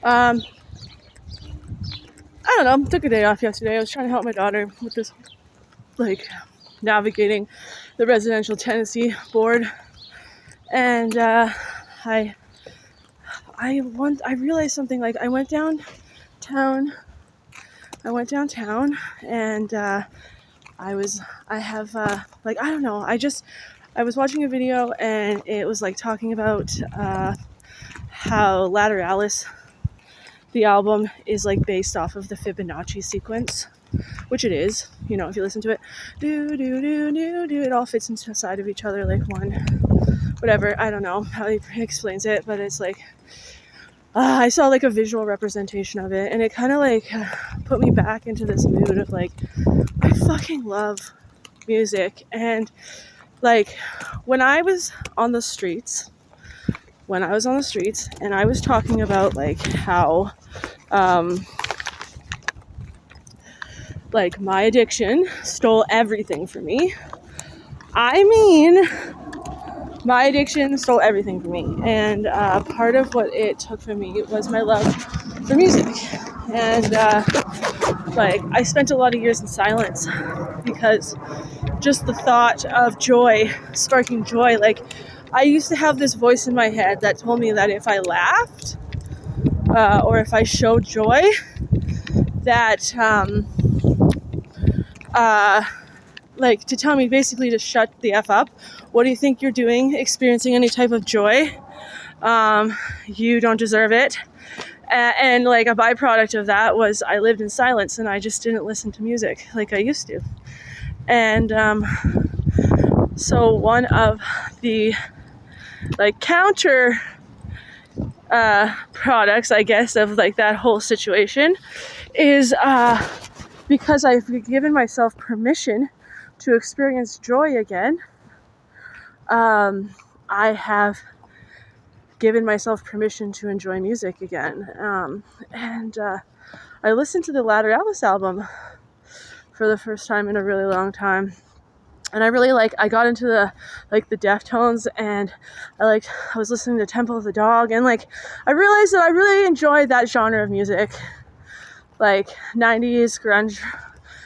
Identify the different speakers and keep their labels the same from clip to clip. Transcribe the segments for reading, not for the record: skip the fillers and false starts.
Speaker 1: I don't know, took a day off yesterday. I was trying to help my daughter with this, like, navigating the residential tenancy board. And I realized something. Like, I went downtown and I was watching a video, and it was like talking about how Lateralis, the album, is like based off of the Fibonacci sequence, which it is. You know, if you listen to it, it all fits inside of each other like one, whatever. I don't know how he explains it, but it's like I saw like a visual representation of it, and it kind of like put me back into this mood of like, I fucking love music. And like, when I was on the streets and I was talking about like how like my addiction stole everything from me. I mean, my addiction stole everything from me, and part of what it took from me was my love for music. And like, I spent a lot of years in silence because just the thought of joy, sparking joy, like, I used to have this voice in my head that told me that if I laughed or if I showed joy, that like, to tell me basically to shut the F up. What do you think you're doing experiencing any type of joy? You don't deserve it. And like, a byproduct of that was I lived in silence, and I just didn't listen to music like I used to. And so one of the like counter products, I guess, of like that whole situation is because I've given myself permission to experience joy again, I have given myself permission to enjoy music again. And I listened to the Lateralis album for the first time in a really long time. And I really I got into the Deftones, and I was listening to Temple of the Dog, and like, I realized that I really enjoyed that genre of music, like 90s grunge,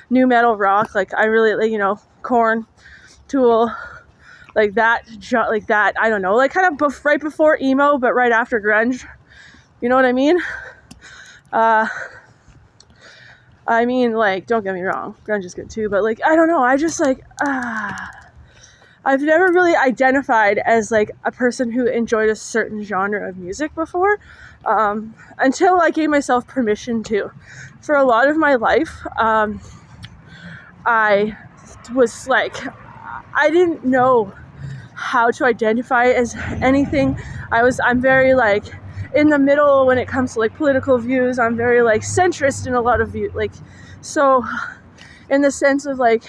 Speaker 1: new metal rock. Like, I really, like, you know, Korn, Tool, like that, I don't know, like kind of right before emo, but right after grunge. You know what I mean? I mean, like, don't get me wrong, grunge is good too, but like, I don't know, I just like, I've never really identified as like a person who enjoyed a certain genre of music before, until I gave myself permission to. For a lot of my life, I was like, I didn't know how to identify as anything. I'm very like in the middle when it comes to like political views. I'm very like centrist in a lot of views, like, so in the sense of like,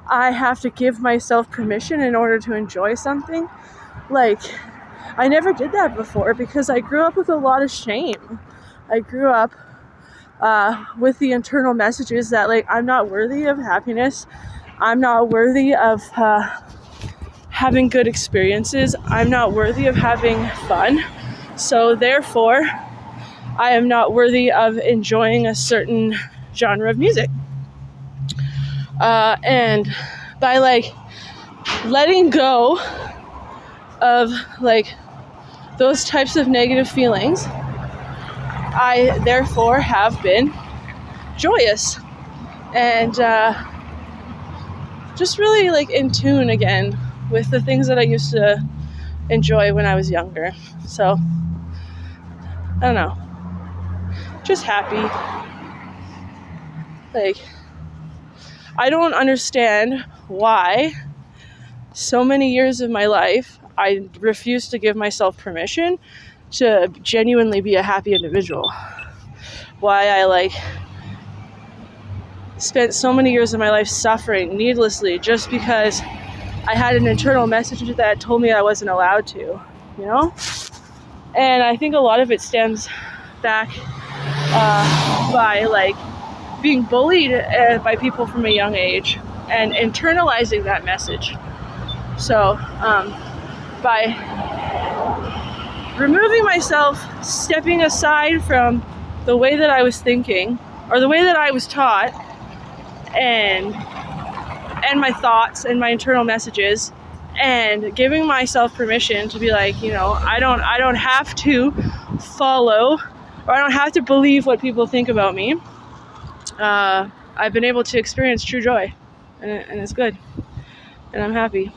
Speaker 1: I have to give myself permission in order to enjoy something. Like, I never did that before because I grew up with a lot of shame. I grew up with the internal messages that like, I'm not worthy of happiness, I'm not worthy of having good experiences, I'm not worthy of having fun, so therefore I am not worthy of enjoying a certain genre of music. And by like letting go of like those types of negative feelings, I therefore have been joyous and just really like in tune again with the things that I used to enjoy when I was younger. So I don't know, just happy. Like, I don't understand why so many years of my life I refused to give myself permission to genuinely be a happy individual. Why I like spent so many years of my life suffering needlessly just because I had an internal message that told me I wasn't allowed to, you know? And I think a lot of it stems back by like being bullied by people from a young age and internalizing that message. So by removing myself, stepping aside from the way that I was thinking or the way that I was taught, and my thoughts and my internal messages, and giving myself permission to be like, I don't have to follow, or I don't have to believe what people think about me. I've been able to experience true joy, and it's good, and I'm happy.